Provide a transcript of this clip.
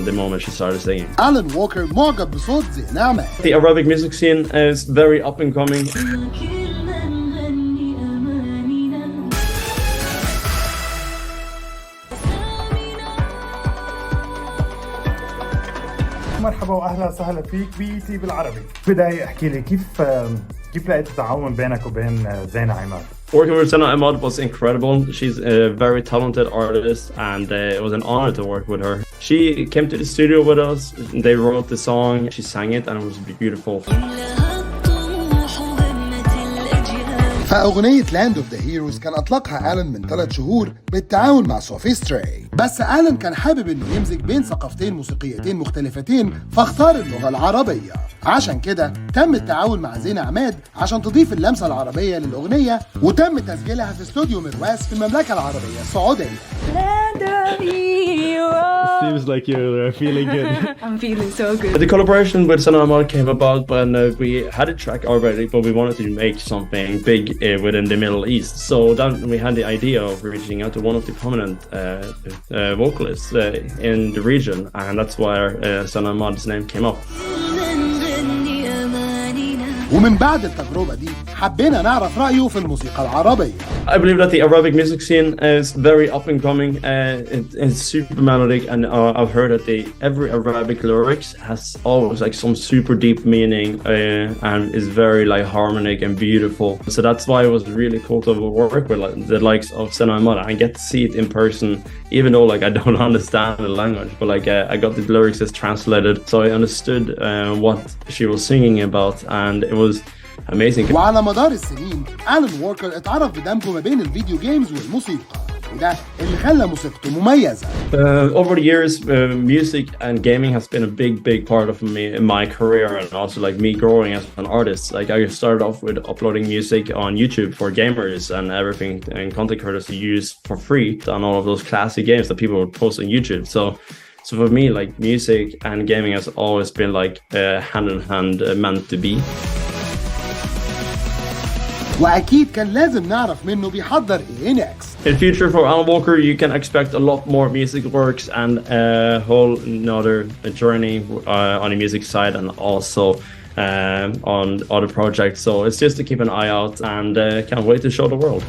The moment she started singing. آلان ووكر معجب بصوت زينة. The Arabic music scene is very up and coming. مرحبا واهلا وسهلا فيك بيتي بالعربي. بداية احكي لي كيف لقيت التعاون بينك وبين زينة عماد؟ Working with Zena Ahmad was incredible. She's a very talented artist, and it was an honor to work with her. She came to the studio with us. They wrote the song. She sang it, and it was beautiful. فأغنية Land of the Heroes كان أطلقها آلان من 3 شهور بالتعاون مع sophie. بس آلان كان حابب إنه يمزج بين ثقافتين موسيقيتين مختلفتين فاختار اللغة العربية. عشان كده تم التعاون مع زينة عماد عشان تضيف اللمسة العربية للأغنية، وتم تسجيلها في استوديو مرواس في المملكة العربية السعودية. Seems like you're feeling good. I'm feeling so good. The collaboration with Zena Ahmad came about when we had a track already, but we wanted to make something big within the Middle East. So then we had the idea of reaching out to one of the prominent vocalists in the region, and that's where Zena Ahmad's name came up. ومن بعد التجربة دي حبينا نعرف رأيه في الموسيقى العربية. I believe that the Arabic music scene is very up and coming. It's super melodic, and I've heard that every Arabic lyrics has always like some super deep meaning and is very like harmonic and beautiful. So that's why it was really cool to work with like, the likes of Zena Ahmad and get to see it in person, even though like I don't understand the language, but like I got the lyrics as translated, so I understood what she was singing about, and it was amazing. وعلى مدار السنين آلان ووكر اتعرف بدمجه ما بين الفيديو جيمز والموسيقى، وده اللي خلى موسيقته مميزة. Over the years, music and gaming has been a big part of me in my career, and also like me growing as an artist. Like I started off with uploading music on YouTube for gamers and everything, and content creators to use for free on all of those classic games that people would post on YouTube. So for me, like music and gaming has always been like hand in hand meant to be. وأكيد كان لازم نعرف منه بيحضر إيه next. In future for Alan Walker, you can expect a lot more music works and a whole another journey on the music side, and also on other projects. So it's just to keep an eye out, and can't wait to show the world.